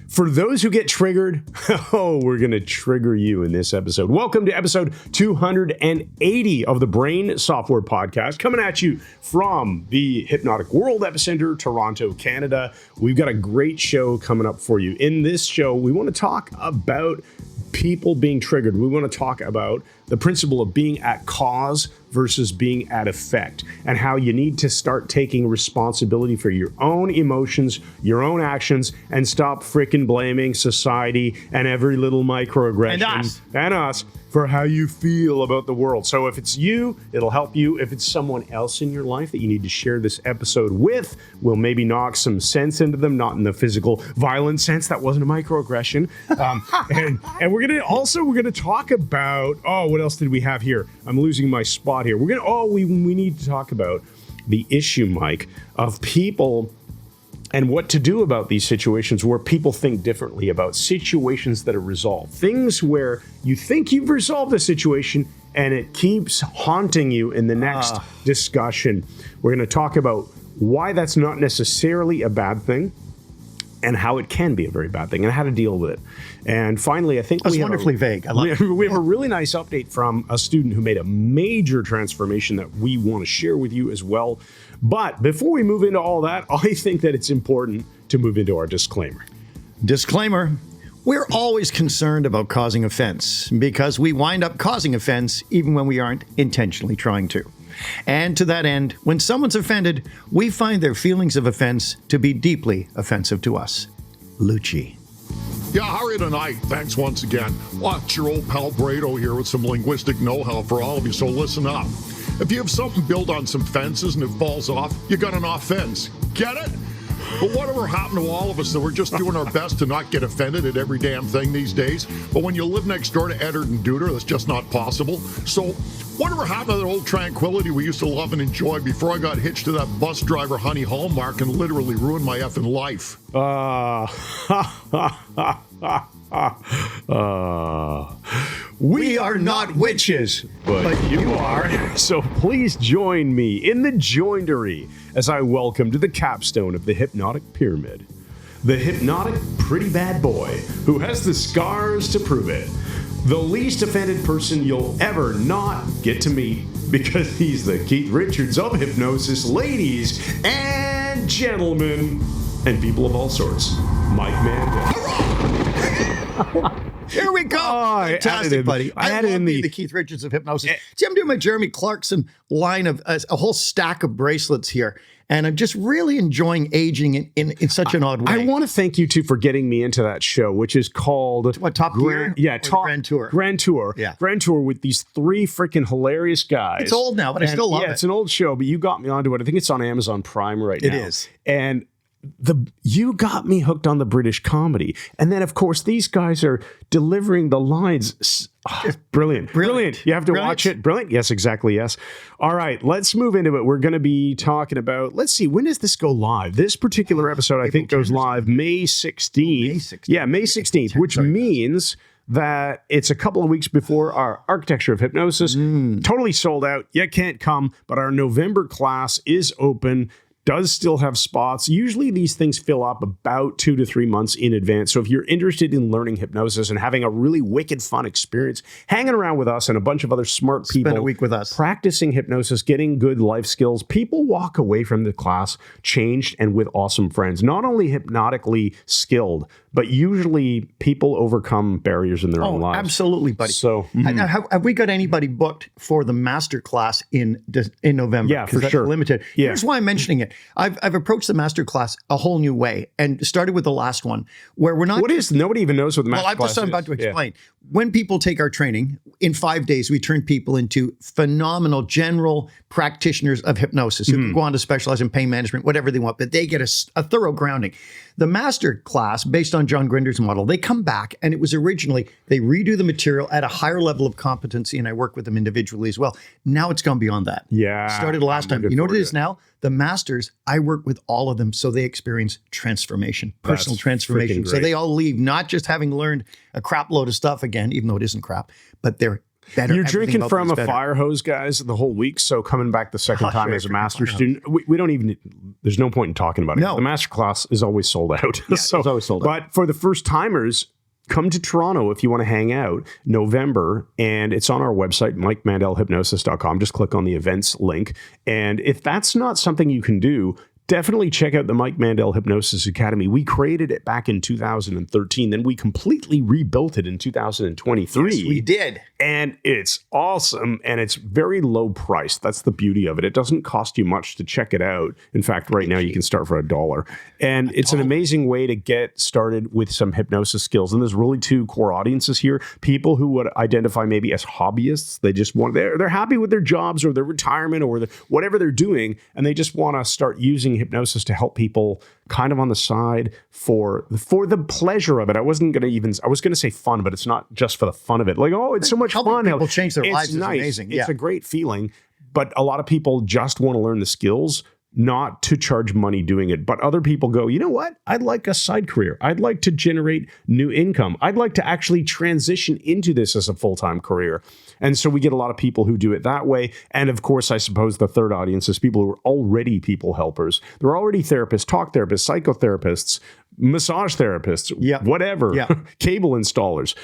For those who get triggered, we're going to trigger you in this episode. Welcome to episode 280 of the Brain Software Podcast, coming at you from the Hypnotic World Epicenter, Toronto, Canada. We've got a great show coming up for you. In this show, we want to talk about people being triggered. We want to talk about the principle of being at cause versus being at effect, and how you need to start taking responsibility for your own emotions, your own actions, and stop freaking blaming society and every little microaggression and us for how you feel about the world. So if it's you, it'll help you. If it's someone else in your life that you need to share this episode with, we'll maybe knock some sense into them, not in the physical violent sense. That wasn't a microaggression. And we're gonna talk about, what else did we have here? I'm losing my spot here. We need to talk about the issue, Mike, of people and what to do about these situations where people think differently, about situations that are resolved. Things where you think you've resolved the situation and it keeps haunting you in the next discussion. We're going to talk about why that's not necessarily a bad thing, and how it can be a very bad thing, and how to deal with it. And finally, I think that's wonderfully vague. We have a really nice update from a student who made a major transformation that we want to share with you as well. But before we move into all that, I think that it's important to move into our disclaimer. Disclaimer. We're always concerned about causing offense because we wind up causing offense even when we aren't intentionally trying to. And to that end, when someone's offended, we find their feelings of offense to be deeply offensive to us. Lucci. Yeah, how are you tonight? Thanks once again. Well, it's your old pal Brado here with some linguistic know-how for all of you, so listen up. If you have something built on some fences and it falls off, you got an offense. Get it? But whatever happened to all of us that we're just doing our best to not get offended at every damn thing these days? But when you live next door to Eddard and Duder, that's just not possible. So whatever happened to that old tranquility we used to love and enjoy before I got hitched to that bus driver Honey Hallmark and literally ruined my effing life? We are not witches, but you are. So please join me in the joindery as I welcome to the capstone of the hypnotic pyramid, the hypnotic pretty bad boy who has the scars to prove it, the least offended person you'll ever not get to meet, because he's the Keith Richards of hypnosis. Ladies and gentlemen, and people of all sorts, Mike Mandel. Here we go. Fantastic, buddy. I love the Keith Richards of hypnosis. See, I'm doing my Jeremy Clarkson line of a whole stack of bracelets here, and I'm just really enjoying aging in such an odd way. I want to thank you, too, for getting me into that show, which is called... What, Top Gear? Yeah, Grand Tour. Grand Tour. Yeah. Grand Tour with these three freaking hilarious guys. It's old now, but I still love it. Yeah, it's an old show, but you got me onto it. I think it's on Amazon Prime right now. It is. And you got me hooked on the British comedy. And then, of course, these guys are delivering the lines. Brilliant. You have to watch it. Brilliant. Yes, exactly. Yes. All right. Let's move into it. We're going to be talking about, let's see, when does this go live? This particular episode, I think, goes live May 16th. May 16th. Yeah, May 16th, which means that it's a couple of weeks before our Architecture of Hypnosis. Totally sold out. You can't come, but our November class is open. Does still have spots. Usually these things fill up about 2 to 3 months in advance. So if you're interested in learning hypnosis and having a really wicked fun experience, hanging around with us and a bunch of other smart people, spend a week with us, practicing hypnosis, getting good life skills, people walk away from the class changed and with awesome friends. Not only hypnotically skilled, but usually people overcome barriers in their own lives. Absolutely, buddy. So, now, have we got anybody booked for the master class in November? Yeah, for sure. Limited. Yeah. Here's why I'm mentioning it. I've approached the master class a whole new way, and started with the last one where we're not. Nobody even knows what the master class is. I'm about to explain. Yeah. When people take our training, in 5 days, we turn people into phenomenal general practitioners of hypnosis who can go on to specialize in pain management, whatever they want, but they get a thorough grounding. The master class, based on John Grinder's model, they come back, and it was originally, they redo the material at a higher level of competency, and I work with them individually as well. Now it's gone beyond that. Yeah. Started last time. You know what it is now? The masters, I work with all of them so they experience transformation, personal transformation. So they all leave not just having learned a crap load of stuff again, even though it isn't crap, but they're better. You're Everything drinking about from them a is better. fire hose, guys, the whole week. So coming back the second time sure, as a drinking master fire student, we don't even, there's no point in talking about it. No. The master class is always sold out. it's always sold out. But for the first timers, come to Toronto if you want to hang out, November, and it's on our website, MikeMandelHypnosis.com. Just click on the events link. And if that's not something you can do, definitely check out the Mike Mandel Hypnosis Academy. We created it back in 2013. Then we completely rebuilt it in 2023. Yes, we did. And it's awesome. And it's very low priced. That's the beauty of it. It doesn't cost you much to check it out. In fact, right now you can start for $1. And it's an amazing way to get started with some hypnosis skills. And there's really two core audiences here. People who would identify maybe as hobbyists. They just want, they're happy with their jobs or their retirement or whatever they're doing. And they just want to start using hypnosis to help people kind of on the side for the pleasure of it. I was going to say fun, but it's not just for the fun of it. Like, oh, it's so much Helping fun. people change their It's lives is nice. amazing. It's a great feeling, but a lot of people just want to learn the skills, not to charge money doing it. But other people go, you know what? I'd like a side career. I'd like to generate new income. I'd like to actually transition into this as a full-time career. And so we get a lot of people who do it that way. And of course, I suppose the third audience is people who are already people helpers. They're already therapists, talk therapists, psychotherapists, massage therapists, whatever, cable installers.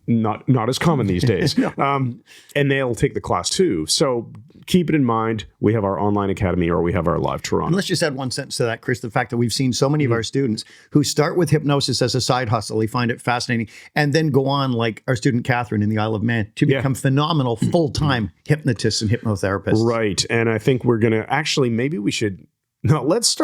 Not as common these days. And they'll take the class too. So keep it in mind. We have our online academy or we have our live Toronto. And let's just add one sentence to that, Chris, the fact that we've seen so many of our students who start with hypnosis as a side hustle. They find it fascinating and then go on, like our student Catherine in the Isle of Man, to become phenomenal full-time hypnotists and hypnotherapists. Right. And I think we're going to actually, maybe we should, no, let's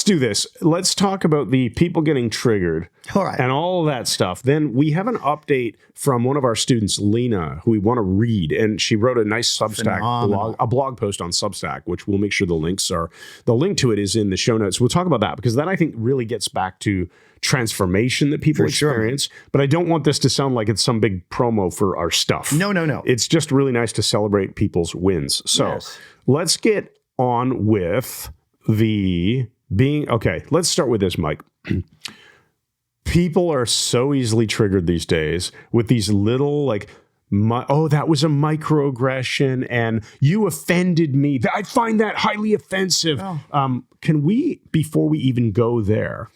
do this. Let's talk about the people getting triggered and all of that stuff. Then we have an update from one of our students, Lena, who we want to read. And she wrote a nice Substack blog post on Substack, which we'll make sure the link to it is in the show notes. We'll talk about that because that I think really gets back to transformation that people experience. But I don't want this to sound like it's some big promo for our stuff. No. It's just really nice to celebrate people's wins. So let's get on with let's start with this, Mike. People are so easily triggered these days with these little that was a microaggression and you offended me. I find that highly offensive. Can we, before we even go there,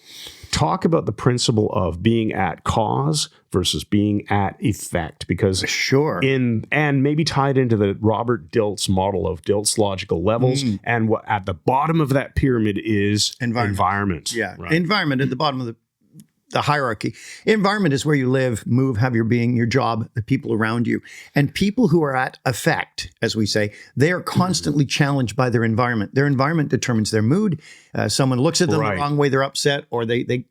talk about the principle of being at cause versus being at effect? Because and maybe tied into the Robert Dilts model of Dilts logical levels, and what at the bottom of that pyramid is environment. Environment at the bottom of the hierarchy. Environment is where you live, move, have your being, your job, the people around you. And people who are at effect, as we say, they are constantly challenged by their environment. Their environment determines their mood. Someone looks at them the wrong way, they're upset, or they get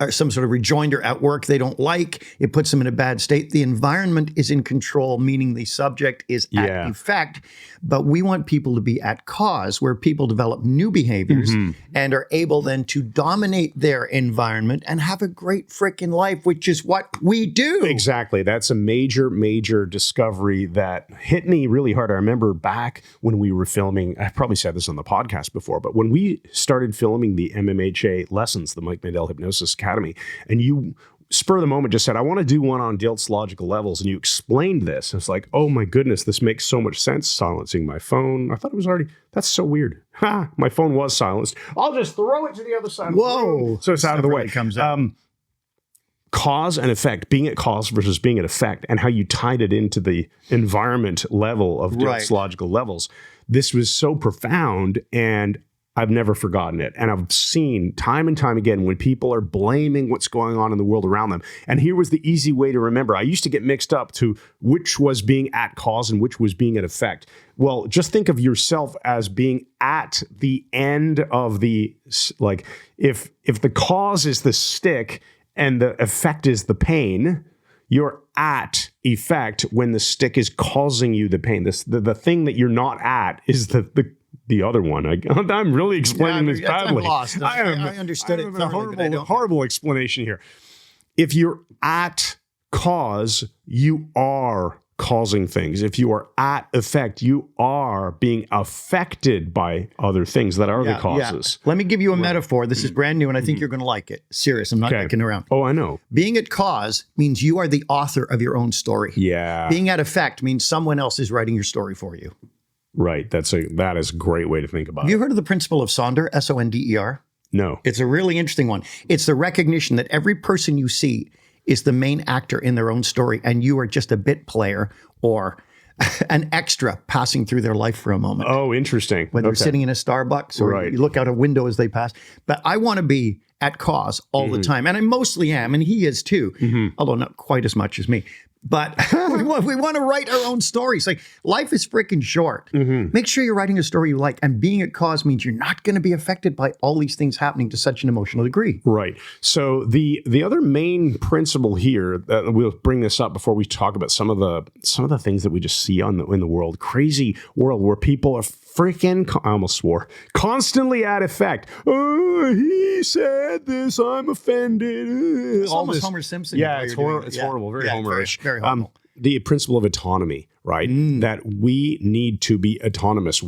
some sort of rejoinder at work they don't like. It puts them in a bad state. The environment is in control, meaning the subject is at effect. But we want people to be at cause, where people develop new behaviors and are able then to dominate their environment and have a great freaking life, which is what we do. Exactly. That's a major, major discovery that hit me really hard. I remember back when we were filming, I've probably said this on the podcast before, but when we started filming the MMHA lessons, the Mike Mandel Hypnosis Academy, and you spur of the moment just said, I want to do one on Dilts logical levels. And you explained this. It's like, oh my goodness, this makes so much sense. Silencing my phone. I thought it was already, that's so weird. My phone was silenced. I'll just throw it to the other side of the room. So it's out of the way. Comes up. Cause and effect, being at cause versus being at effect, and how you tied it into the environment level of Dilts logical levels. This was so profound, and I've never forgotten it. And I've seen time and time again when people are blaming what's going on in the world around them. And here was the easy way to remember. I used to get mixed up to which was being at cause and which was being at effect. Well, just think of yourself as being at the end of the, like, if the cause is the stick and the effect is the pain, you're at effect when the stick is causing you the pain. The thing that you're not at is the other one. I'm really explaining this badly. I'm lost. I understood it thoroughly. Horrible explanation here. If you're at cause, you are causing things. If you are at effect, you are being affected by other things that are the causes. Let me give you a metaphor. This is brand new, and I think you're going to like it. Serious. I'm not kicking around. Oh, I know. Being at cause means you are the author of your own story. Yeah. Being at effect means someone else is writing your story for you. Right. That is a great way to think about it. Have you heard of the principle of Sonder, Sonder? No. It's a really interesting one. It's the recognition that every person you see is the main actor in their own story, and you are just a bit player or an extra passing through their life for a moment. Oh, interesting. Whether you're sitting in a Starbucks or you look out a window as they pass. But I want to be at cause all the time, and I mostly am, and he is too, although not quite as much as me. But we want to write our own stories. Like, life is freaking short. Make sure you're writing a story you like. And being at cause means you're not going to be affected by all these things happening to such an emotional degree. Right. So the other main principle here, we'll bring this up before we talk about some of the things that we just see in the world. Crazy world where people are freaking, I almost swore, constantly at effect. Oh, he said this, I'm offended. It's almost Homer Simpson. Yeah, it's horrible. Very Homerish. Very horrible. The principle of autonomy, right? That we need to be autonomous.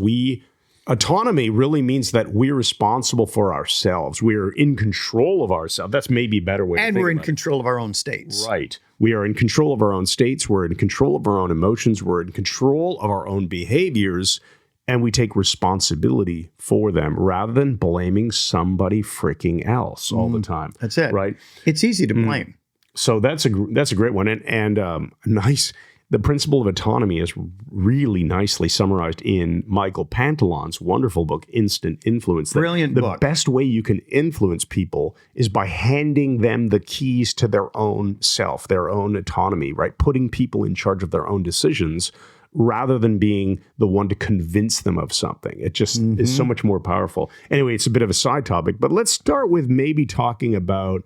Autonomy really means that we're responsible for ourselves. We're in control of ourselves. That's maybe a better way to think And we're in about control of our own states. Right. We are in control of our own states. We're in control of our own emotions. We're in control of our own behaviors. And we take responsibility for them rather than blaming somebody freaking else all the time. That's it. Right. It's easy to blame. So that's a great one. And nice. The principle of autonomy is really nicely summarized in Michael Pantalon's wonderful book, Instant Influence. Brilliant book. The best way you can influence people is by handing them the keys to their own self, their own autonomy, right? Putting people in charge of their own decisions rather than being the one to convince them of something. It just is so much more powerful. Anyway, it's a bit of a side topic, but let's start with maybe talking about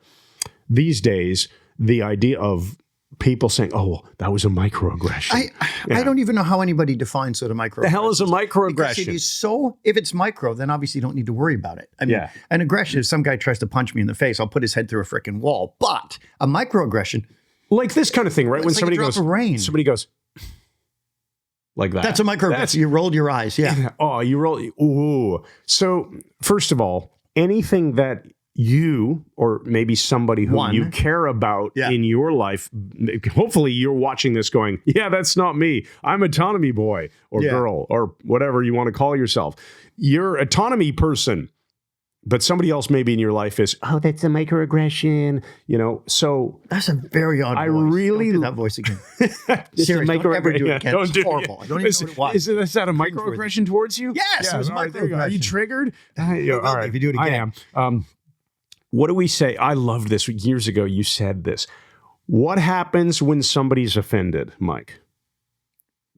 these days, the idea of people saying, oh, that was a microaggression. I don't even know how anybody defines what a microaggression is. The hell is a Because microaggression? it is so, if it's micro, then obviously you don't need to worry about it. I mean, an aggression, if some guy tries to punch me in the face, I'll put his head through a freaking wall. But a microaggression, Like this kind of thing, right? When like a drop of rain. somebody goes like that. That's a microaggression. You rolled your eyes. Yeah. Oh, you roll. Ooh. So first of all, anything that you or maybe somebody who you care about in your life, hopefully you're watching this going, yeah, that's not me. I'm autonomy boy or girl or whatever you want to call yourself. You're autonomy person. But somebody else maybe in your life is, oh, that's a microaggression, so. That's a very odd voice. I really. Don't do that voice again. It's Seriously, don't ever do it yeah, again. don't It's do horrible. It. I don't even know what it was. Is that a microaggression towards you? Yes, it was a all right, there you go. Are you microaggression. triggered? All right. If you do it again. I am. What do we say? I loved this. Years ago, you said this. What happens when somebody's offended, Mike?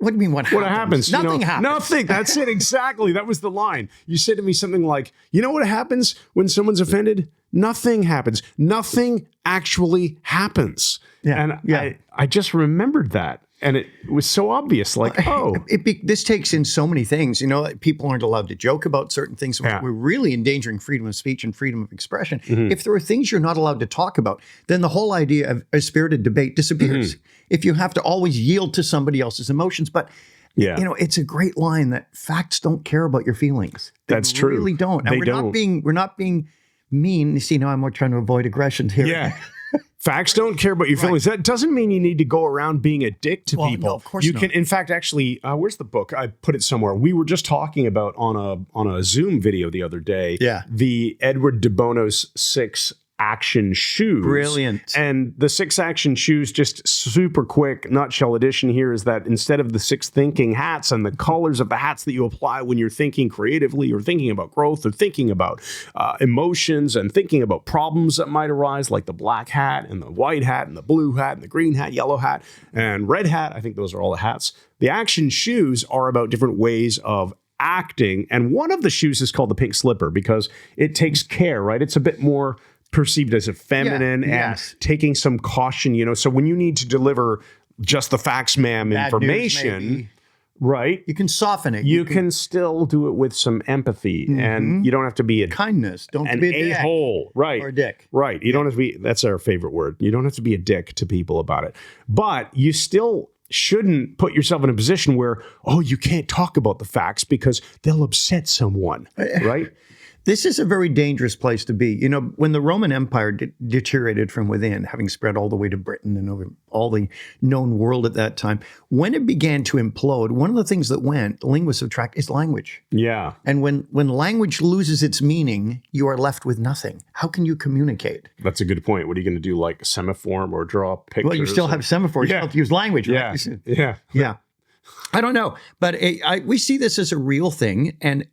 What do you mean what happens? What happens? Nothing happens. Nothing. That's it. Exactly. That was the line. You said to me something like, you know what happens when someone's offended? Nothing happens. Nothing actually happens. Yeah. And I just remembered that. And it was so obvious, like, oh. This takes in so many things. People aren't allowed to joke about certain things. Yeah. We're really endangering freedom of speech and freedom of expression. If there are things you're not allowed to talk about, then the whole idea of a spirited debate disappears. If you have to always yield to somebody else's emotions. But, it's a great line that facts don't care about your feelings. That's true. They really don't. And we're not being mean. You see, now I'm more trying to avoid aggressions here. Yeah. Facts don't care about your feelings. That doesn't mean you need to go around being a dick to people. No, of course you not. can, in fact, actually, where's the book? I put it somewhere. We were just talking about on a Zoom video the other day. Yeah. The Edward de Bono's 6 action shoes. Brilliant. And the 6 action shoes, just super quick nutshell edition here, is that instead of the 6 thinking hats and the colors of the hats that you apply when you're thinking creatively or thinking about growth or thinking about emotions and thinking about problems that might arise, like the black hat and the white hat and the blue hat and the green hat, yellow hat and red hat. I think those are all the hats. The action shoes are about different ways of acting. And one of the shoes is called the pink slipper because it takes care, right? It's a bit more perceived as a feminine and taking some caution, so when you need to deliver just the facts, ma'am, Bad information, news, maybe. Right? You can soften it. You can still do it with some empathy and you don't have to be kindness. Don't an be a dick. a-hole. Right. Or a dick. Right. You don't have to be, that's our favorite word. You don't have to be a dick to people about it. But you still shouldn't put yourself in a position where, oh, you can't talk about the facts because they'll upset someone, right? This is a very dangerous place to be. You know, when the Roman Empire deteriorated from within, having spread all the way to Britain and over all the known world at that time, when it began to implode, one of the things that went, linguists have tracked, is language. Yeah. And when language loses its meaning, you are left with nothing. How can you communicate? That's a good point. What are you going to do, like semaphore or draw pictures? Well, you still have semaphores. You Yeah. still have to use language, right? Yeah. Yeah. I don't know. But we see this as a real thing. And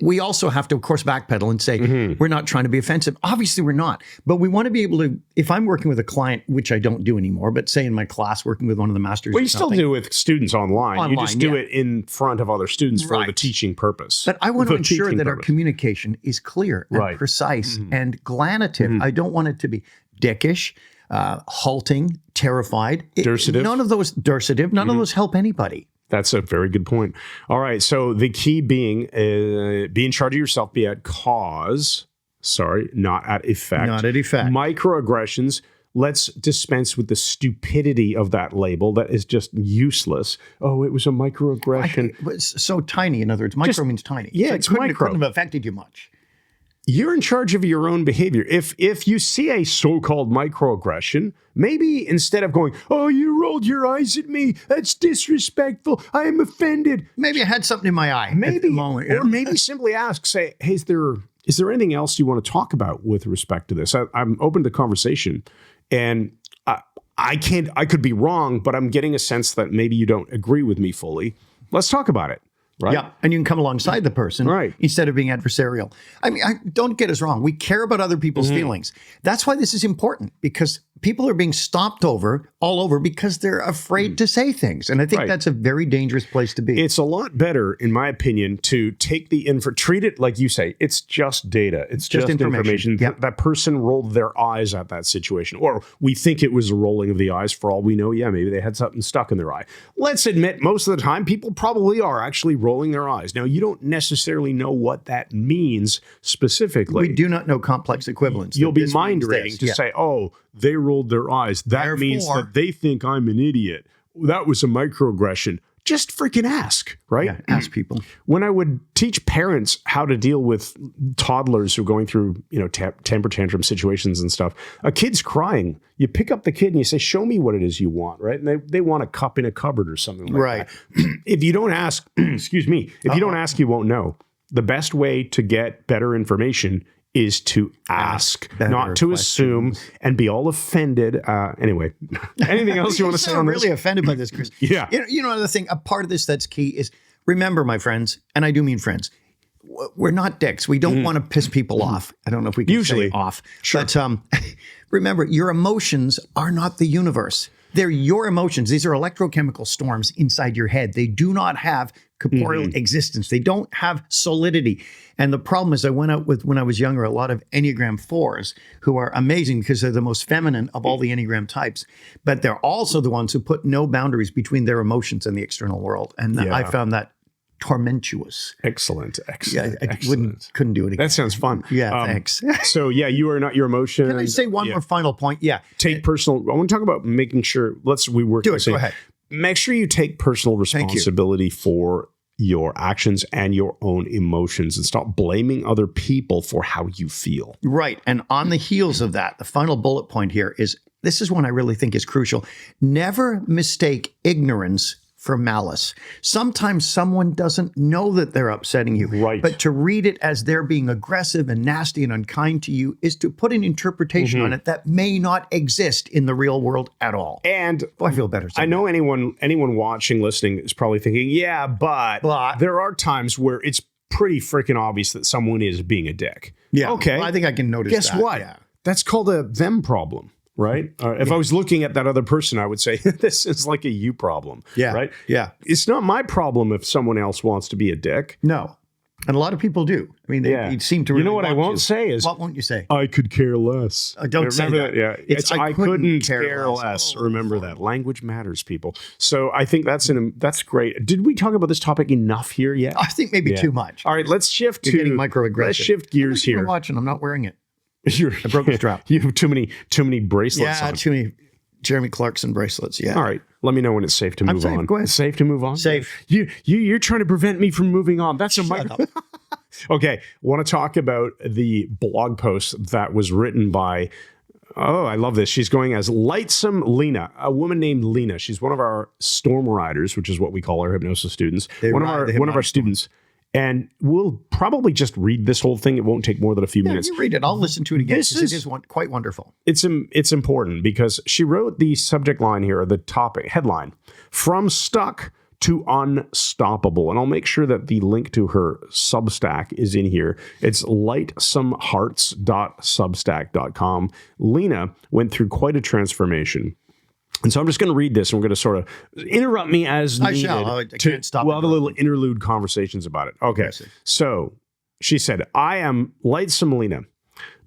we also have to, of course, backpedal and say, we're not trying to be offensive. Obviously, we're not. But we want to be able to, if I'm working with a client, which I don't do anymore, but say in my class, working with one of the masters. Well, you still do with students online. You just do yeah. it in front of other students for the Right. teaching purpose. But I want to The ensure teaching that our purpose. communication is clear and Right. precise and glanative. I don't want it to be dickish, halting, terrified. Dursative. None of those, dursative, none of those help anybody. That's a very good point. All right. So the key being be in charge of yourself, be at cause. Sorry, not at effect. Not at effect. Microaggressions. Let's dispense with the stupidity of that label. That is just useless. Oh, it was a microaggression. It's so tiny, in other words. Micro means tiny. yeah, So it's it micro. couldn't have affected you much. You're in charge of your own behavior. If you see a so-called microaggression, maybe instead of going, oh, you rolled your eyes at me, that's disrespectful, I am offended. Maybe I had something in my eye at Maybe, the moment. or maybe simply ask, say, hey, is there anything else you want to talk about with respect to this? I'm open to conversation, and I could be wrong, but I'm getting a sense that maybe you don't agree with me fully. Let's talk about it. Right? Yeah, and you can come alongside the person Right. instead of being adversarial. I mean, don't get us wrong. We care about other people's feelings. That's why this is important, because people are being stopped all over because they're afraid to say things. And I think Right. that's a very dangerous place to be. It's a lot better, in my opinion, to take the treat it like you say. It's just data. It's just information. Yep. That person rolled their eyes at that situation, or we think it was a rolling of the eyes. For all we know, yeah, maybe they had something stuck in their eye. Let's admit, most of the time, people probably are actually rolling their eyes. Now, you don't necessarily know what that means specifically. We do not know complex equivalence. You'll be This mind means reading this. to Yeah. say, oh, they rolled their eyes. That means Therefore- that they think I'm an idiot. That was a microaggression. Just freaking ask, right? Yeah, ask people. When I would teach parents how to deal with toddlers who are going through, temper tantrum situations and stuff, a kid's crying. You pick up the kid and you say, show me what it is you want, right? And they want a cup in a cupboard or something like Right. that. If you don't ask, excuse me, if you don't ask, you won't know. The best way to get better information is to ask, better not to assume and be all offended. Anyway, anything else you want to say on really this? offended by this, Chris. Yeah. You know, another thing, a part of this that's key is, remember, my friends, and I do mean friends, we're not dicks. We don't want to piss people off. I don't know if we can Usually. say off. Sure. But remember, your emotions are not the universe. They're your emotions. These are electrochemical storms inside your head. They do not have corporeal existence. They don't have solidity. And the problem is, I went out with, when I was younger, a lot of Enneagram 4s who are amazing because they're the most feminine of all the Enneagram types. But they're also the ones who put no boundaries between their emotions and the external world. And I found that tormentuous. Excellent. Yeah, I Excellent. couldn't do it again. That sounds fun. Yeah, thanks. So yeah, you are not your emotions. Can I say one more final point? Yeah. Take personal. I want to talk about making sure. We work. Do on it. saying, Go ahead. Make sure you take personal responsibility for your actions and your own emotions, and stop blaming other people for how you feel. Right. And on the heels of that, the final bullet point here is, this is one I really think is crucial. Never mistake ignorance for malice. Sometimes someone doesn't know that they're upsetting you. Right. But to read it as they're being aggressive and nasty and unkind to you is to put an interpretation on it that may not exist in the real world at all. And I feel better. I know anyone watching, listening is probably thinking, yeah, but there are times where it's pretty freaking obvious that someone is being a dick. Yeah. Okay. Well, I think I can notice Guess that. what? Yeah. That's called a them problem. Right? If I was looking at that other person, I would say, this is like a you problem. Yeah. Right? Yeah. It's not my problem if someone else wants to be a dick. No. And a lot of people do. I mean, they seem to really You know what I want won't say is, what won't you say? I could care less. Don't say Remember that. Yeah. It's I couldn't care less. less. Oh, Remember that. Language matters, people. So I think that's great. Did we talk about this topic enough here yet? I think maybe too much. All right, let's shift You're getting to microaggression. Let's shift gears You're here. watching. I'm not wearing it. I broke the strap. You have too many bracelets Yeah, on. too many Jeremy Clarkson bracelets. Yeah. All right. Let me know when it's safe to move safe. on. Go ahead. Safe to move on? Safe. You're trying to prevent me from moving on. That's a Shut up. Okay, want to talk about the blog post that was written by, I love this. She's going as Lightsome Lena, a woman named Lena. She's one of our storm riders, which is what we call our hypnosis students. One of our students. And we'll probably just read this whole thing. It won't take more than a few minutes. You read it. I'll listen to it again because it is quite wonderful. It's important because she wrote the subject line here, the topic headline, From Stuck to Unstoppable. And I'll make sure that the link to her Substack is in here. It's lightsomehearts.substack.com. Lena went through quite a transformation. And so I'm just going to read this, and we're going to sort of interrupt me as needed. I can't stop. We'll have a little interlude conversations about it. Okay. So she said, I am Lightsome Lena,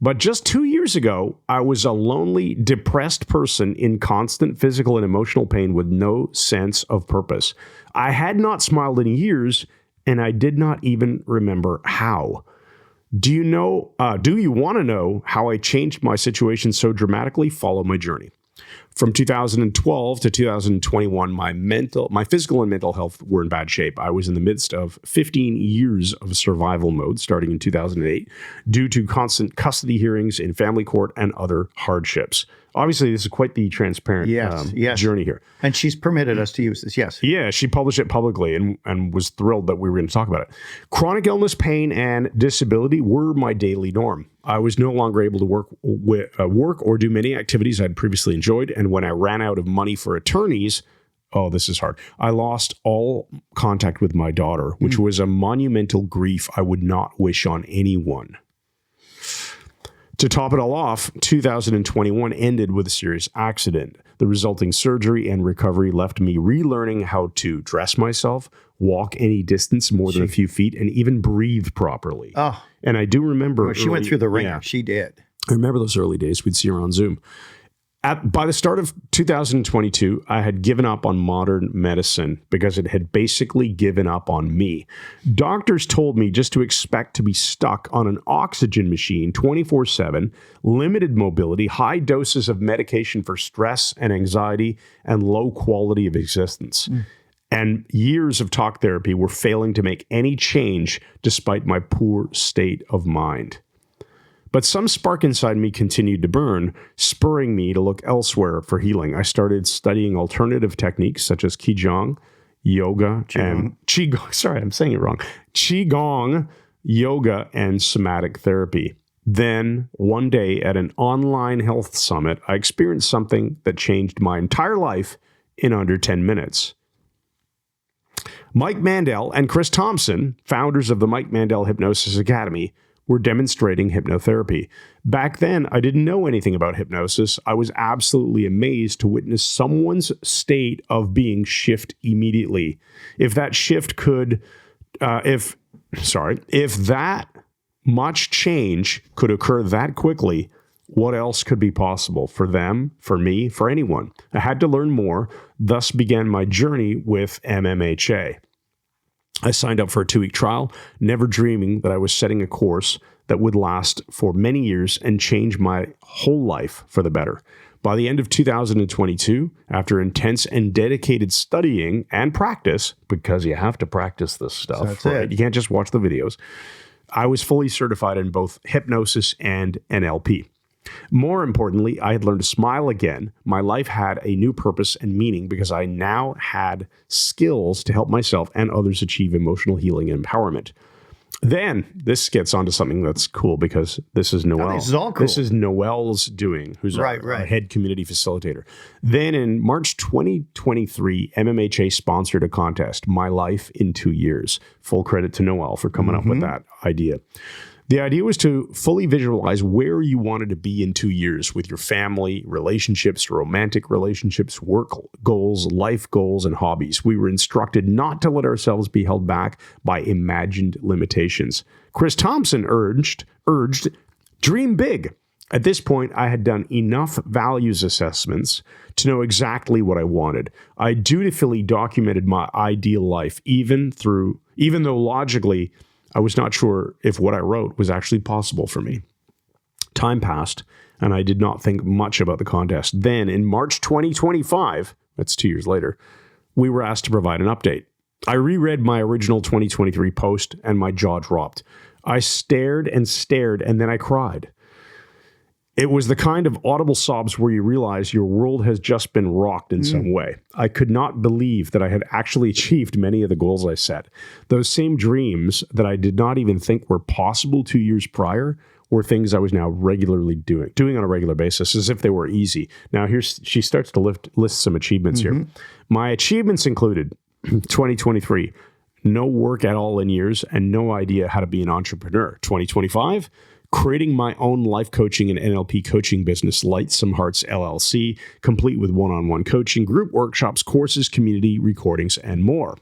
but just 2 years ago, I was a lonely, depressed person in constant physical and emotional pain with no sense of purpose. I had not smiled in years, and I did not even remember how. Do you want to know how I changed my situation so dramatically? Follow my journey. From 2012 to 2021, my physical and mental health were in bad shape. I was in the midst of 15 years of survival mode starting in 2008 due to constant custody hearings in family court and other hardships. Obviously, this is quite the transparent journey here. And she's permitted us to use this, yes. Yeah, she published it publicly and was thrilled that we were going to talk about it. Chronic illness, pain, and disability were my daily norm. I was no longer able to work or do many activities I'd previously enjoyed. And when I ran out of money for attorneys, this is hard. I lost all contact with my daughter, which was a monumental grief I would not wish on anyone. To top it all off, 2021 ended with a serious accident. The resulting surgery and recovery left me relearning how to dress myself, walk any distance more than a few feet, and even breathe properly. Oh. And I do remember... She went through the ringer. Yeah. She did. I remember those early days. We'd see her on Zoom. By the start of 2022, I had given up on modern medicine because it had basically given up on me. Doctors told me just to expect to be stuck on an oxygen machine 24/7, limited mobility, high doses of medication for stress and anxiety, and low quality of existence. And years of talk therapy were failing to make any change despite my poor state of mind. But some spark inside me continued to burn, spurring me to look elsewhere for healing. I started studying alternative techniques such as Qigong, yoga, and Qigong. Sorry, I'm saying it wrong. Qigong, yoga, and somatic therapy. Then, one day at an online health summit, I experienced something that changed my entire life in under 10 minutes. Mike Mandel and Chris Thompson, founders of the Mike Mandel Hypnosis Academy, were demonstrating hypnotherapy. Back then, I didn't know anything about hypnosis. I was absolutely amazed to witness someone's state of being shift immediately. If that shift if that much change could occur that quickly, what else could be possible for them, for me, for anyone? I had to learn more. Thus began my journey with MMHA. I signed up for a 2-week trial, never dreaming that I was setting a course that would last for many years and change my whole life for the better. By the end of 2022, after intense and dedicated studying and practice, because you have to practice this stuff, right? You can't just watch the videos, I was fully certified in both hypnosis and NLP. More importantly, I had learned to smile again. My life had a new purpose and meaning because I now had skills to help myself and others achieve emotional healing and empowerment. Then this gets onto something that's cool because this is Noelle. This is all cool. This is Noelle's doing, who's our head community facilitator. Then in March 2023, MMHA sponsored a contest, My Life in 2 Years. Full credit to Noelle for coming up with that idea. The idea was to fully visualize where you wanted to be in 2 years with your family, relationships, romantic relationships, work goals, life goals, and hobbies. We were instructed not to let ourselves be held back by imagined limitations. Chris Thompson urged, dream big. At this point, I had done enough values assessments to know exactly what I wanted. I dutifully documented my ideal life, even though logically, I was not sure if what I wrote was actually possible for me. Time passed, and I did not think much about the contest. Then, in March 2025, that's 2 years later, we were asked to provide an update. I reread my original 2023 post and my jaw dropped. I stared, and then I cried. It was the kind of audible sobs where you realize your world has just been rocked in some way. I could not believe that I had actually achieved many of the goals I set. Those same dreams that I did not even think were possible 2 years prior were things I was now regularly doing on a regular basis, as if they were easy. Now, she starts to list some achievements here. My achievements included 2023, no work at all in years and no idea how to be an entrepreneur. 2025, creating my own life coaching and NLP coaching business, Light Some Hearts LLC, complete with one-on-one coaching, group workshops, courses, community recordings, and more.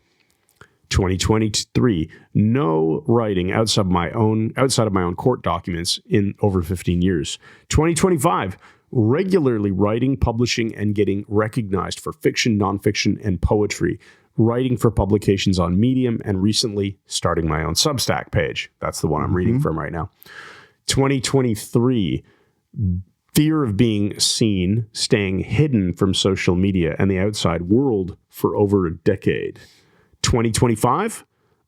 2023, no writing outside of my own court documents in over 15 years. 2025, regularly writing, publishing, and getting recognized for fiction, nonfiction, and poetry, writing for publications on Medium, and recently starting my own Substack page. That's the one I'm reading from right now. 2023, fear of being seen, staying hidden from social media and the outside world for over a decade. 2025,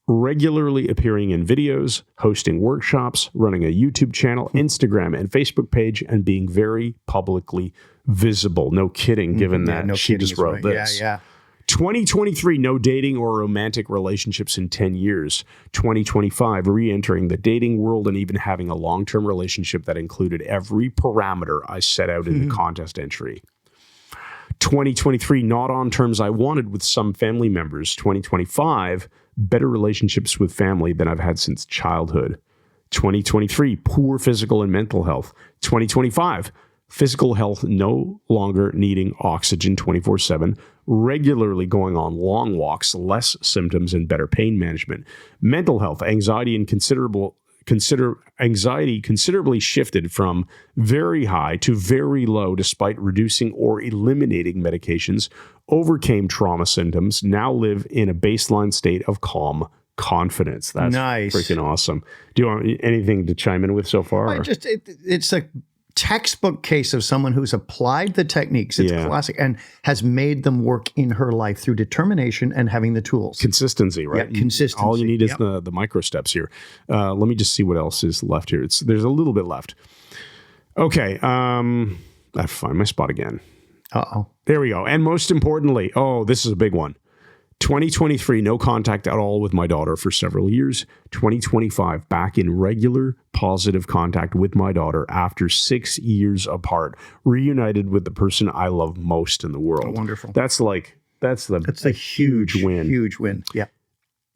regularly appearing in videos, hosting workshops, running a YouTube channel, Instagram and Facebook page, and being very publicly visible. No kidding, given that she just wrote this. Yeah. 2023, no dating or romantic relationships in 10 years. 2025, re-entering the dating world and even having a long-term relationship that included every parameter I set out in the contest entry. 2023, not on terms I wanted with some family members. 2025, better relationships with family than I've had since childhood. 2023, poor physical and mental health. 2025, physical health no longer needing oxygen 24/7, regularly going on long walks, less symptoms and better pain management. Mental health, anxiety considerably shifted from very high to very low despite reducing or eliminating medications, overcame trauma symptoms, now live in a baseline state of calm confidence. That's nice. Freaking awesome. Do you want anything to chime in with so far? It's a textbook case of someone who's applied the techniques. It's classic and has made them work in her life through determination and having the tools. Consistency, right? Yeah, consistency. All you need is the micro steps here. Let me just see what else is left here. There's a little bit left. Okay. I have to find my spot again. Uh-oh. There we go. And most importantly, this is a big one. 2023, no contact at all with my daughter for several years. 2025, back in regular positive contact with my daughter after 6 years apart, reunited with the person I love most in the world. Oh, wonderful. That's a huge win. Huge win. Yeah.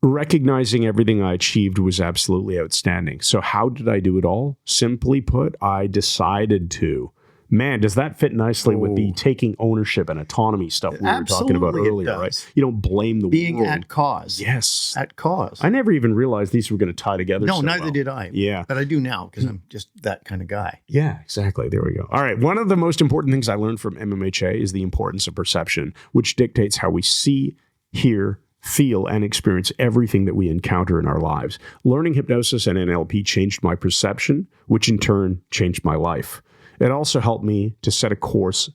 Recognizing everything I achieved was absolutely outstanding. So how did I do it all? Simply put, I decided to. Man, does that fit nicely with the taking ownership and autonomy stuff we were talking about earlier, right? You don't blame the world. Being at cause. Yes. At cause. I never even realized these were going to tie together. No, neither did I. Yeah. But I do now because I'm just that kind of guy. Yeah, exactly. There we go. All right. One of the most important things I learned from MMHA is the importance of perception, which dictates how we see, hear, feel, and experience everything that we encounter in our lives. Learning hypnosis and NLP changed my perception, which in turn changed my life. It also helped me to set a course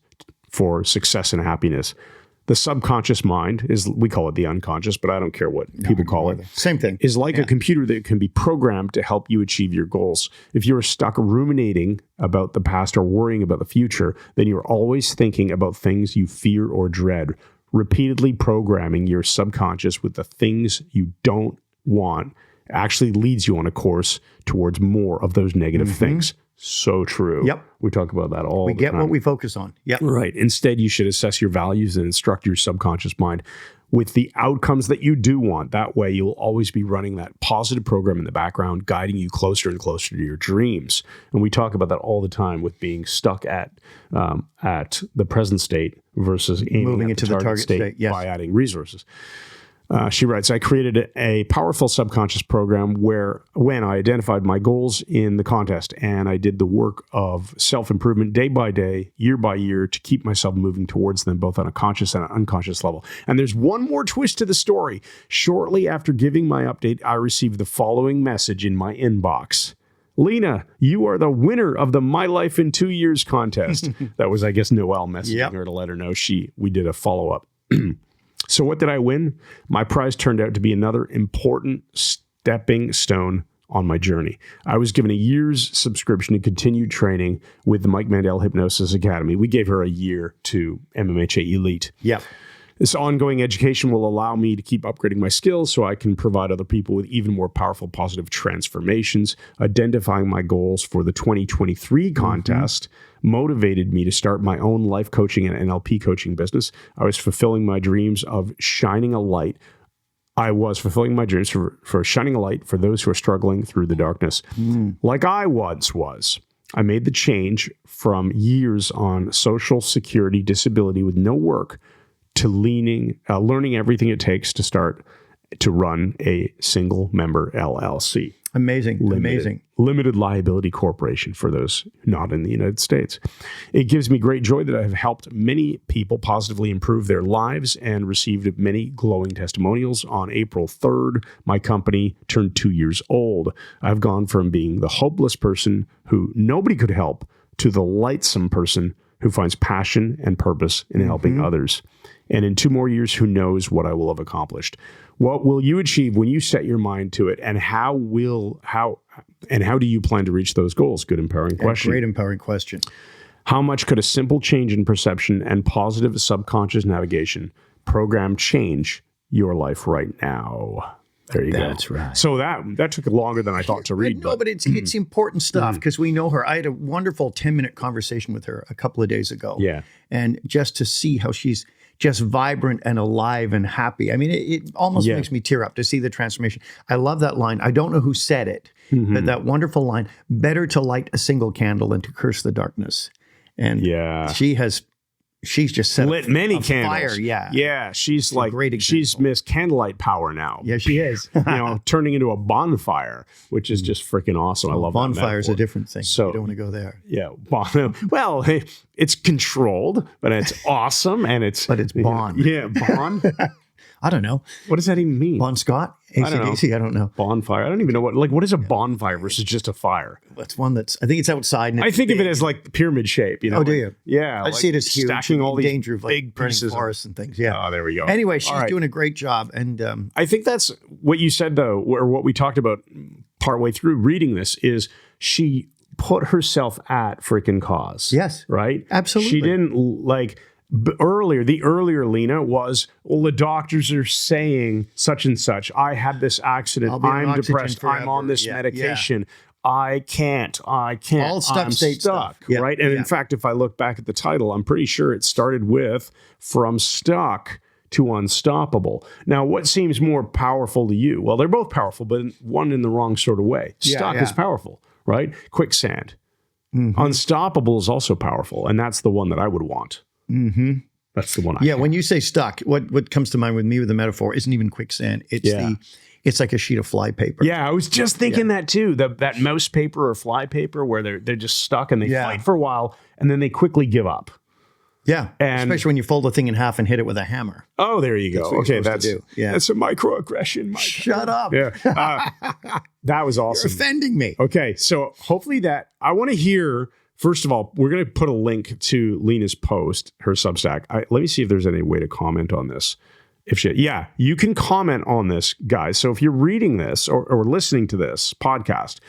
for success and happiness. The subconscious mind we call it the unconscious, but I don't care what people call it. Same thing. Is like a computer that can be programmed to help you achieve your goals. If you're stuck ruminating about the past or worrying about the future, then you're always thinking about things you fear or dread, repeatedly programming your subconscious with the things you don't want actually leads you on a course towards more of those negative things. So true. Yep. We talk about that all the time. We get what we focus on. Yep. Right. Instead, you should assess your values and instruct your subconscious mind with the outcomes that you do want. That way, you'll always be running that positive program in the background, guiding you closer and closer to your dreams. And we talk about that all the time with being stuck at the present state versus moving into the target state by adding resources. She writes, I created a powerful subconscious program when I identified my goals in the contest and I did the work of self-improvement day by day, year by year to keep myself moving towards them both on a conscious and an unconscious level. And there's one more twist to the story. Shortly after giving my update, I received the following message in my inbox. Lena, you are the winner of the My Life in 2 Years contest. That was, I guess, Noelle messaging her to let her know we did a follow-up. So what did I win? My prize turned out to be another important stepping stone on my journey. I was given a year's subscription to continued training with the Mike Mandel Hypnosis Academy. We gave her a year to MMHA Elite. Yeah. This ongoing education will allow me to keep upgrading my skills so I can provide other people with even more powerful positive transformations. Identifying my goals for the 2023 contest motivated me to start my own life coaching and NLP coaching business. I was fulfilling my dreams of shining a light. I was fulfilling my dreams for shining a light for those who are struggling through the darkness. Like I once was. I made the change from years on Social Security disability with no work to learning everything it takes to start to run a single member LLC. Amazing. Amazing. Limited liability corporation for those not in the United States. It gives me great joy that I have helped many people positively improve their lives and received many glowing testimonials. On April 3rd, my company turned 2 years old. I've gone from being the hopeless person who nobody could help to the lightsome person who finds passion and purpose in helping others. And in 2 more years, who knows what I will have accomplished. What will you achieve when you set your mind to it? And how do you plan to reach those goals? Good, empowering question. Great empowering question. How much could a simple change in perception and positive subconscious navigation program change your life right now? There you go. That's right. So that took longer than I thought to read. No, but it's important stuff because we know her. I had a wonderful 10-minute conversation with her a couple of days ago. Yeah. And just to see how she's just vibrant and alive and happy. I mean, it almost makes me tear up to see the transformation. I love that line. I don't know who said it, but that wonderful line, better to light a single candle than to curse the darkness. And she's just set lit many candles. Fire, Yeah. She's like, great example. She's Miss Candlelight Power now. Yeah, she is. Turning into a bonfire, which is just freaking awesome. I love that bonfire is a different thing. So you don't want to go there. Yeah. Well, it's controlled, but it's awesome. And it's Bond. Yeah. Bond. I don't know. What does that even mean? Bon Scott? AC/DC? I don't know. Bonfire. I don't even know what is a bonfire versus just a fire? That's one I think it's outside. And I think of it as like pyramid shape, Oh, do you? Yeah. I see it as huge. Stacking all these danger of big pieces. Forests and things. Yeah. Oh, there we go. Anyway, she's doing a great job. And I think that's what you said, though, or what we talked about partway through reading this is she put herself at freaking cause. Yes. Right? Absolutely. She didn't the earlier Lena was, well, the doctors are saying such and such. I had this accident. I'm depressed. I'm on this medication. I can't. All stuck state stuck, stuff. Yeah. Right? And in fact, if I look back at the title, I'm pretty sure it started with From Stuck to Unstoppable. Now, what seems more powerful to you? Well, they're both powerful, but one in the wrong sort of way. Stuck is powerful, right? Quicksand. Unstoppable is also powerful, and that's the one that I would want. That's the one I when you say stuck, what comes to mind with me with the metaphor isn't even quicksand. It's like a sheet of fly paper. Yeah, I was just thinking that too. That mouse paper or fly paper where they're just stuck and they fight for a while and then they quickly give up. Yeah, and especially when you fold the thing in half and hit it with a hammer. Oh, there you go. Okay, that's a microaggression. Shut up. Yeah, that was awesome. You're offending me. Okay, so hopefully I want to hear. First of all, we're going to put a link to Lena's post, her Substack. Let me see if there's any way to comment on this. You can comment on this, guys. So if you're reading this or listening to this podcast,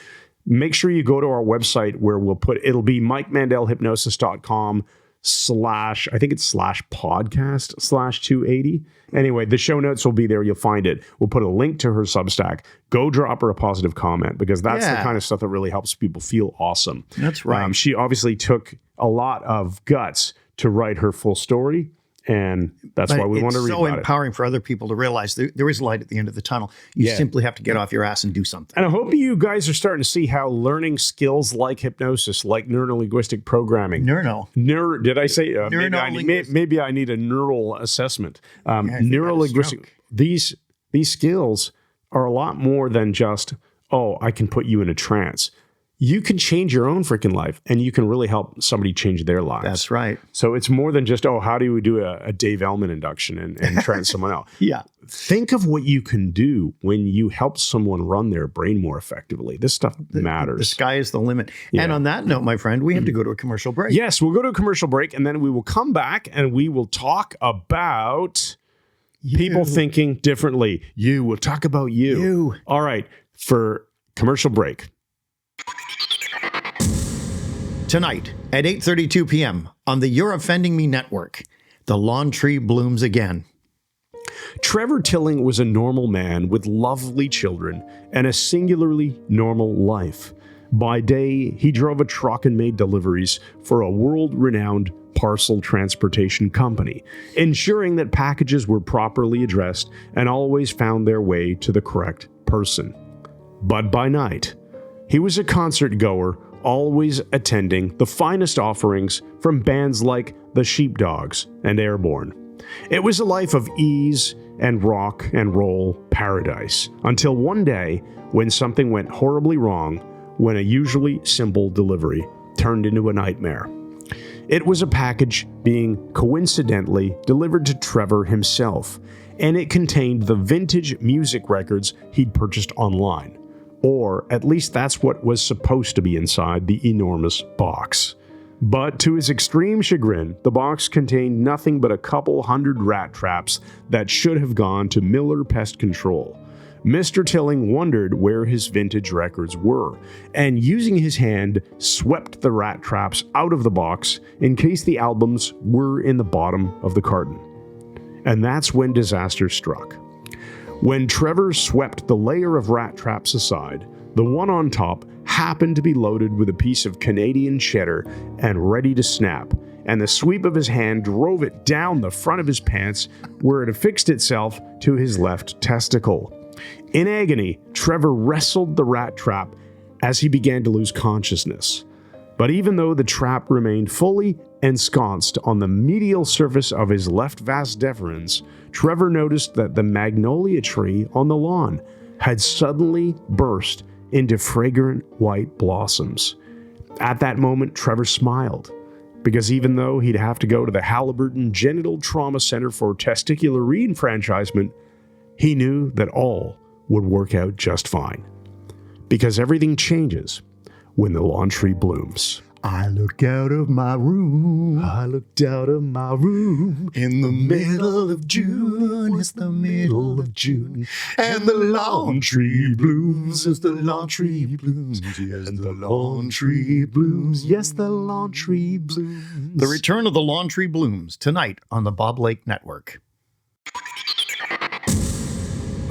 make sure you go to our website where it'll be MikeMandelHypnosis.com/ I think it's /podcast/280. Anyway, the show notes will be there. You'll find it. We'll put a link to her Substack. Go drop her a positive comment because that's the kind of stuff that really helps people feel awesome. That's right. She obviously took a lot of guts to write her full story. And that's why we want to read about it. It's so empowering for other people to realize there is light at the end of the tunnel. You simply have to get off your ass and do something. And I hope you guys are starting to see how learning skills like hypnosis, like neurolinguistic programming. Did I say? Maybe I need a neural assessment. Neurolinguistic. These skills are a lot more than just, I can put you in a trance. you can change your own freaking life, and you can really help somebody change their lives. That's right. So it's more than just, how do we do a Dave Ellman induction and train someone else? Yeah. Think of what you can do when you help someone run their brain more effectively. This stuff matters. The sky is the limit. Yeah. And on that note, my friend, we have to go to a commercial break. Yes, we'll go to a commercial break, and then we will come back and we will talk about people thinking differently. We'll talk about you. All right, for commercial break. Tonight at 8:32 p.m. on the You're Offending Me network, the lawn tree blooms again. Trevor Tilling was a normal man with lovely children and a singularly normal life. By day, he drove a truck and made deliveries for a world-renowned parcel transportation company, ensuring that packages were properly addressed and always found their way to the correct person. But by night, he was a concert goer, always attending the finest offerings from bands like the Sheepdogs and Airborne. It was a life of ease and rock and roll paradise, until one day when something went horribly wrong, when a usually simple delivery turned into a nightmare. It was a package being coincidentally delivered to Trevor himself, and it contained the vintage music records he'd purchased online. Or at least that's what was supposed to be inside the enormous box. But to his extreme chagrin, the box contained nothing but a couple hundred rat traps that should have gone to Miller Pest Control. Mr. Tilling wondered where his vintage records were, and using his hand, swept the rat traps out of the box in case the albums were in the bottom of the carton. And that's when disaster struck. When Trevor swept the layer of rat traps aside, the one on top happened to be loaded with a piece of Canadian cheddar and ready to snap, and the sweep of his hand drove it down the front of his pants where it affixed itself to his left testicle. In agony, Trevor wrestled the rat trap as he began to lose consciousness. But even though the trap remained fully ensconced on the medial surface of his left vas deferens, Trevor noticed that the magnolia tree on the lawn had suddenly burst into fragrant white blossoms. At that moment, Trevor smiled, because even though he'd have to go to the Halliburton Genital Trauma Center for testicular reenfranchisement, he knew that all would work out just fine. Because everything changes when the lawn tree blooms. I looked out of my room. I looked out of my room In the middle of June, it's the middle of June, and the lawn tree blooms as the lawn tree blooms. Yes, the lawn tree blooms. Yes, the lawn tree blooms. The return of the lawn tree blooms tonight on the Bob Lake Network.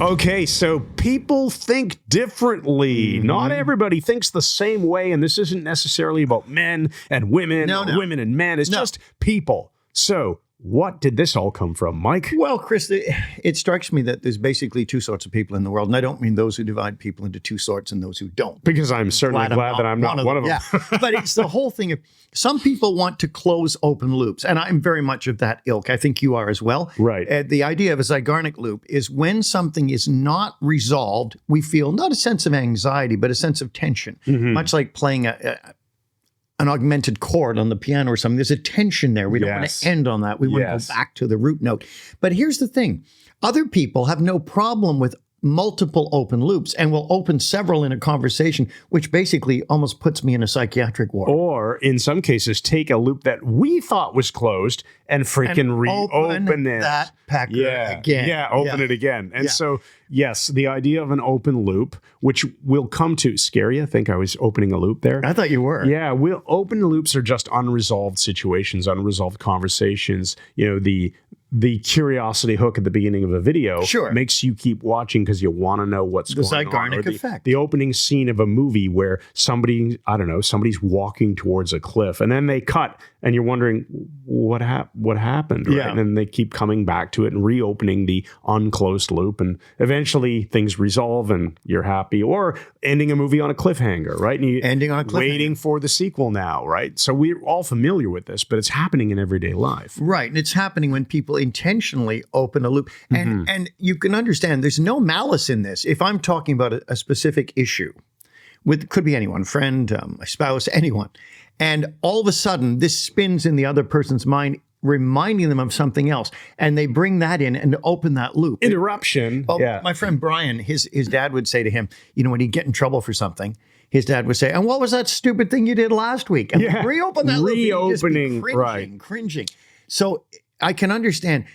Okay, so people think differently. Mm-hmm. Not everybody thinks the same way, and this isn't necessarily about men and women, or women and men. It's just people. So what did this all come from, Mike? Well, Chris, it strikes me that there's basically two sorts of people in the world, and I don't mean those who divide people into two sorts and those who don't. Because I'm certainly glad that I'm not one of them. Yeah. But it's the whole thing of some people want to close open loops, and I'm very much of that ilk. I think you are as well. Right. The idea of a Zeigarnik loop is when something is not resolved, we feel not a sense of anxiety, but a sense of tension, much like playing an augmented chord on the piano or something. There's a tension there. We don't want to end on that. We want to go back to the root note. But here's the thing. Other people have no problem with multiple open loops and will open several in a conversation, which basically almost puts me in a psychiatric ward. Or in some cases, take a loop that we thought was closed and freaking reopen it. That pecker again. Yeah, open it again. And so, yes, the idea of an open loop, which we'll come to. Scary, I think I was opening a loop there. I thought you were. Yeah, open loops are just unresolved situations, unresolved conversations. You know, the curiosity hook at the beginning of a video makes you keep watching because you want to know what's going on. The Zeigarnik effect. The opening scene of a movie where somebody's walking towards a cliff and then they cut and you're wondering what happened, right? And then they keep coming back to it and reopening the unclosed loop, and eventually things resolve and you're happy. Or ending a movie on a cliffhanger, right? And ending on a cliffhanger. Waiting for the sequel now, right? So we're all familiar with this, but it's happening in everyday life. Right. And it's happening when people intentionally open a loop. And you can understand there's no malice in this. If I'm talking about a specific issue could be anyone, friend, a spouse, anyone. And all of a sudden, this spins in the other person's mind, reminding them of something else. And they bring that in and open that loop. Interruption. Well, my friend Brian, his dad would say to him, when he'd get in trouble for something, his dad would say, and what was that stupid thing you did last week? And reopen that loop. Reopening, cringing. So I can understand.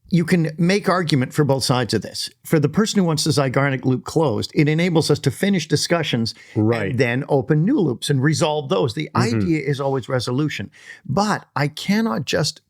You can make argument for both sides of this. For the person who wants the Zygarnik loop closed, it enables us to finish discussions and then open new loops and resolve those. The idea is always resolution. But I cannot just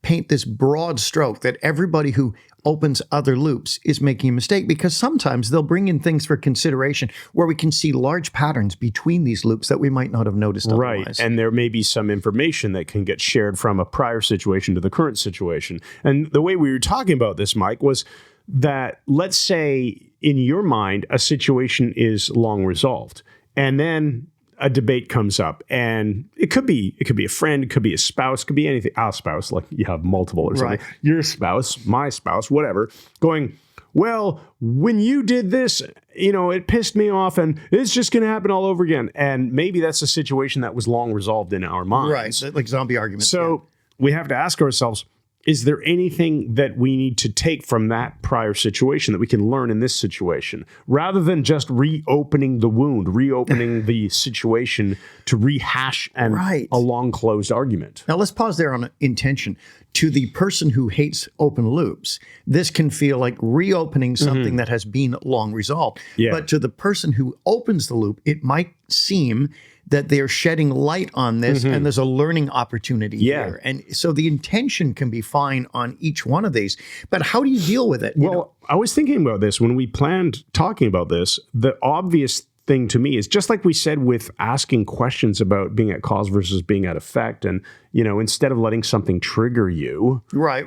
paint this broad stroke that everybody who opens other loops is making a mistake, because sometimes they'll bring in things for consideration where we can see large patterns between these loops that we might not have noticed otherwise. Right, and there may be some information that can get shared from a prior situation to the current situation. And the way we were talking about this, Mike, was that let's say in your mind a situation is long resolved, and then a debate comes up, and it could be a friend, it could be a spouse, could be anything. Our spouse, like you have multiple or something. Right. Your spouse, my spouse, whatever, going, well, when you did this, it pissed me off, and it's just going to happen all over again. And maybe that's a situation that was long resolved in our minds. Right, like zombie arguments. So we have to ask ourselves, is there anything that we need to take from that prior situation that we can learn in this situation, rather than just reopening the wound, reopening the situation to rehash a long closed argument? Now let's pause there on intention. To the person who hates open loops, this can feel like reopening something that has been long resolved. Yeah. But to the person who opens the loop, it might seem that they're shedding light on this and there's a learning opportunity here. And so the intention can be fine on each one of these, but how do you deal with it? Well, I was thinking about this when we planned talking about this. The obvious thing to me is just like we said with asking questions about being at cause versus being at effect. And, instead of letting something trigger you,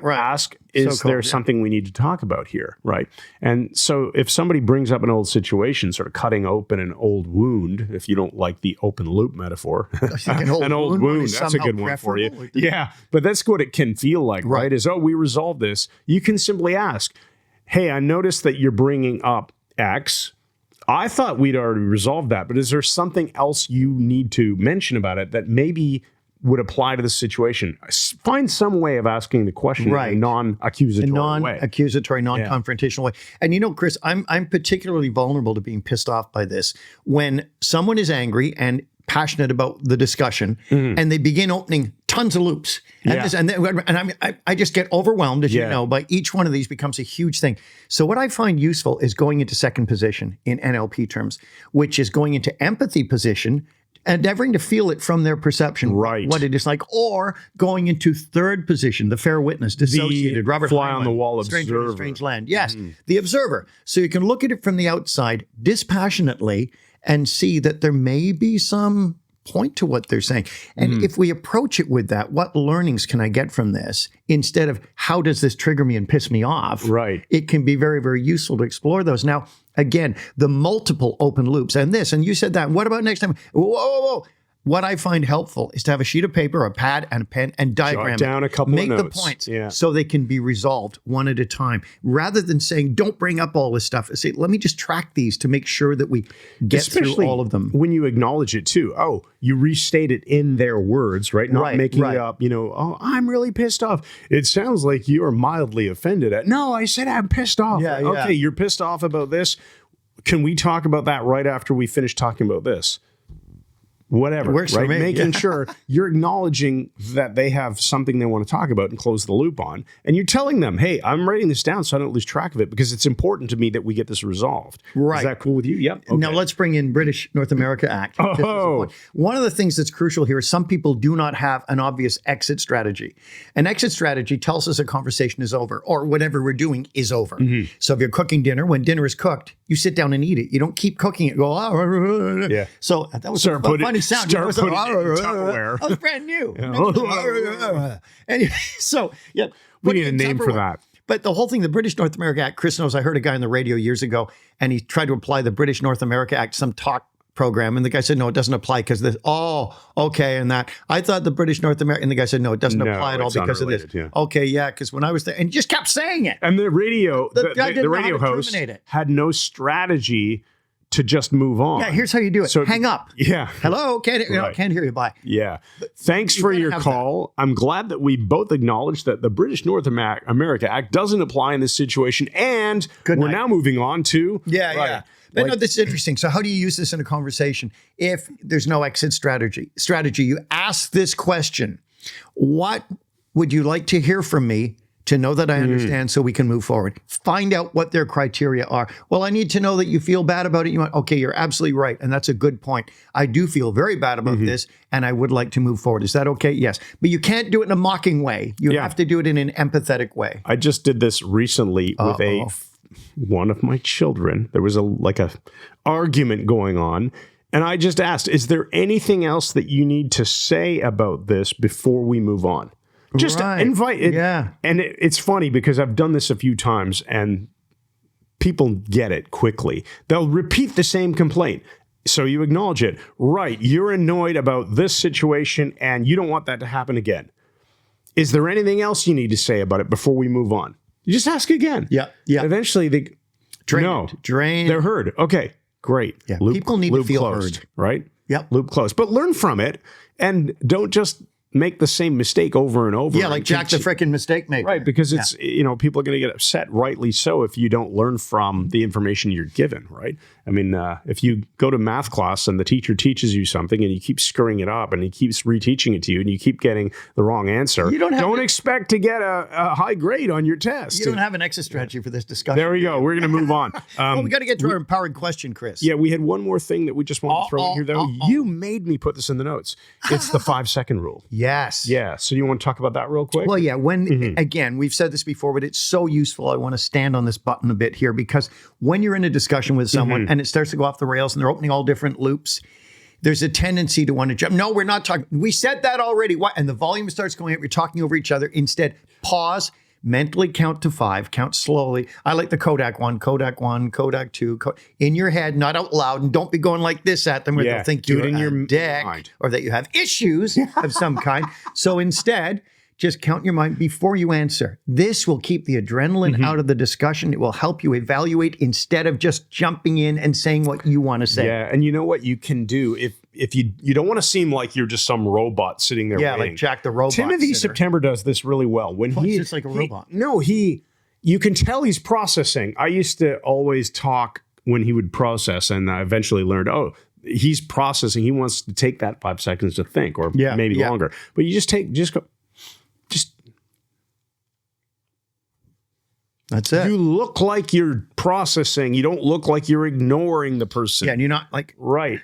ask, is there something we need to talk about here? Right. And so if somebody brings up an old situation, sort of cutting open an old wound, if you don't like the open loop metaphor, an old wound, that's a good one for you. Like yeah. But that's what it can feel like, right? Is, we resolved this. You can simply ask, hey, I noticed that you're bringing up X. I thought we'd already resolved that, but is there something else you need to mention about it that maybe would apply to the situation? Find some way of asking the question in a non-accusatory way. Non-accusatory, non-confrontational way. And Chris, I'm particularly vulnerable to being pissed off by this. When someone is angry and passionate about the discussion, and they begin opening tons of loops. And I just get overwhelmed, as you know, by each one of these becomes a huge thing. So what I find useful is going into second position in NLP terms, which is going into empathy position, endeavoring to feel it from their perception, what it is like, or going into third position, the fair witness, dissociated, Robert fly Heinlein, on the wall observer. Strange Land. Yes, the observer. So you can look at it from the outside dispassionately and see that there may be some point to what they're saying. And if we approach it with that, what learnings can I get from this, instead of how does this trigger me and piss me off? Right. It can be very, very useful to explore those. Now, again, the multiple open loops and this, and you said that. What about next time? Whoa. What I find helpful is to have a sheet of paper, a pad, and a pen, and diagram down a couple of notes. Make the points so they can be resolved one at a time, rather than saying, don't bring up all this stuff. Say, let me just track these to make sure that we get through all of them. When you acknowledge it too. Oh, you restate it in their words, right? Not making it up, I'm really pissed off. It sounds like you are mildly offended at. No, I said I'm pissed off. Okay, you're pissed off about this. Can we talk about that right after we finish talking about this? Whatever, works for me. Making sure you're acknowledging that they have something they want to talk about and close the loop on. And you're telling them, hey, I'm writing this down so I don't lose track of it because it's important to me that we get this resolved. Right. Is that cool with you? Yep. Okay. Now let's bring in British North America Act. One of the things that's crucial here is some people do not have an obvious exit strategy. An exit strategy tells us a conversation is over or whatever we're doing is over. So if you're cooking dinner, when dinner is cooked, you sit down and eat it. You don't keep cooking it. Go, So that was a funny sound. Start putting it in Tupperware. I was brand new. Anyway, we need a name for that. But the whole thing, the British North America Act, Chris knows, I heard a guy on the radio years ago, and he tried to apply the British North America Act, some talk program, and the guy said, no, it doesn't apply because this, and that. I thought the British North America, and the guy said, no, it doesn't apply at all because of this. Because when I was there, and he just kept saying it. And the radio, the radio host had no strategy to just move on. Yeah, here's how you do it. So- Hang up. Yeah. Hello, can't Right. hear you. Bye. Yeah. Thanks for gotta your have call. I'm glad that we both acknowledge that the British North America Act doesn't apply in this situation. And Good we're night. now moving on to. Yeah, Right. yeah. But no, this is interesting. So how do you use this in a conversation? If there's no exit strategy, you ask this question: what would you like to hear from me to know that I understand so we can move forward? Find out what their criteria are. Well, I need to know that you feel bad about it. You went, okay, you're absolutely right. And that's a good point. I do feel very bad about this and I would like to move forward. Is that okay? Yes. But you can't do it in a mocking way. You have to do it in an empathetic way. I just did this recently with one of my children. There was a argument going on. And I just asked, is there anything else that you need to say about this before we move on? Just invite it. Yeah. And it's funny because I've done this a few times and people get it quickly. They'll repeat the same complaint. So you acknowledge it. Right. You're annoyed about this situation and you don't want that to happen again. Is there anything else you need to say about it before we move on? You just ask again. Yeah. Yeah. Eventually they Drain. They're heard. Okay, great. Yeah. People need to feel heard. Right? Yep. Loop closed. But learn from it and don't just make the same mistake over and over. Yeah, like Jack the frickin' mistake maker. Right, because it's, people are going to get upset, rightly so, if you don't learn from the information you're given, right? I mean, if you go to math class and the teacher teaches you something and you keep screwing it up and he keeps reteaching it to you and you keep getting the wrong answer, don't expect to get a high grade on your test. You don't have an exit strategy for this discussion. There we go. We're going to move on. Well, we got to get to our empowering question, Chris. Yeah, we had one more thing that we just want to throw in here, though. You made me put this in the notes. It's the 5-second rule. Yes. Yeah. So you want to talk about that real quick? Well, yeah. When again, we've said this before, but it's so useful. I want to stand on this button a bit here because when you're in a discussion with someone and it starts to go off the rails and they're opening all different loops, there's a tendency to want to jump. No, we're not talking. We said that already. What? And the volume starts going up. You're talking over each other. Instead, pause. Mentally count to 5, count slowly. I like the Kodak 1, Kodak 2, in your head, not out loud, and don't be going like this at them where they'll think you're in your dick mind. or that you have issues of some kind. So instead, just count in your mind before you answer. This will keep the adrenaline out of the discussion. It will help you evaluate instead of just jumping in and saying what you want to say. Yeah, and you know what you can do if you don't want to seem like you're just some robot sitting there waiting. Like Jack the robot. Timothy sitter. September does this really well. When he's just like a robot. You can tell he's processing. I used to always talk when he would process, and I eventually learned, he's processing. He wants to take that 5 seconds to think, or maybe longer. But you just go. That's it. You look like you're processing. You don't look like you're ignoring the person. Yeah, and you're not like... Right.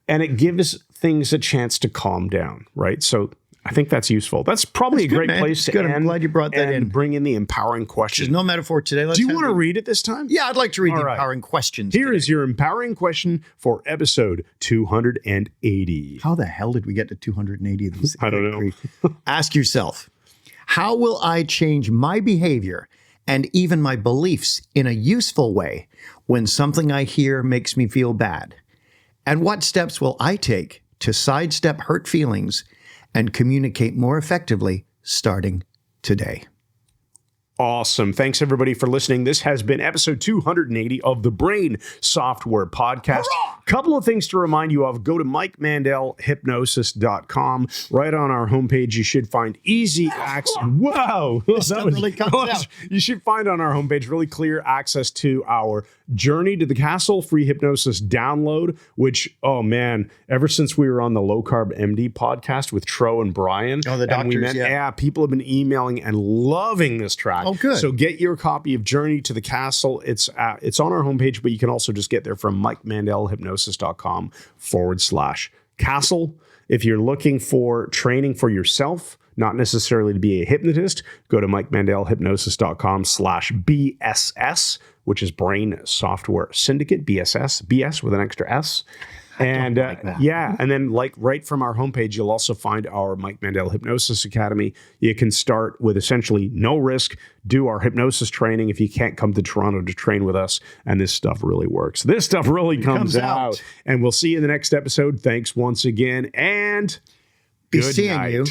And it gives things a chance to calm down, right? So I think that's useful. That's probably a great place to end. I'm glad you brought that in. Bring in the empowering question. There's no metaphor today. Do you want to read it this time? Yeah, I'd like to read the empowering questions. Here is your empowering question for episode 280. How the hell did we get to 280 of these? I don't know. Ask yourself, how will I change my behavior and even my beliefs in a useful way when something I hear makes me feel bad? And what steps will I take to sidestep hurt feelings and communicate more effectively starting today? Awesome. Thanks, everybody, for listening. This has been episode 280 of the Brain Software Podcast. Couple of things to remind you of. Go to MikeMandelHypnosis.com. Right on our homepage, you should find easy access. Wow. Really comes out. You should find on our homepage really clear access to our Journey to the Castle free hypnosis download, which, oh man, ever since we were on the Low Carb MD podcast with Tro and Brian. Oh, the doctors, people have been emailing and loving this track. Oh, good. So get your copy of Journey to the Castle. It's on our homepage, but you can also just get there from MikeMandelHypnosis.com/castle. If you're looking for training for yourself, not necessarily to be a hypnotist, go to MikeMandelHypnosis.com/BSS, which is Brain Software Syndicate, BS with an extra S. And and then right from our homepage, you'll also find our Mike Mandel Hypnosis Academy. You can start with essentially no risk, do our hypnosis training if you can't come to Toronto to train with us. And this stuff really works. This stuff really comes out. And we'll see you in the next episode. Thanks once again, and be good seeing night. you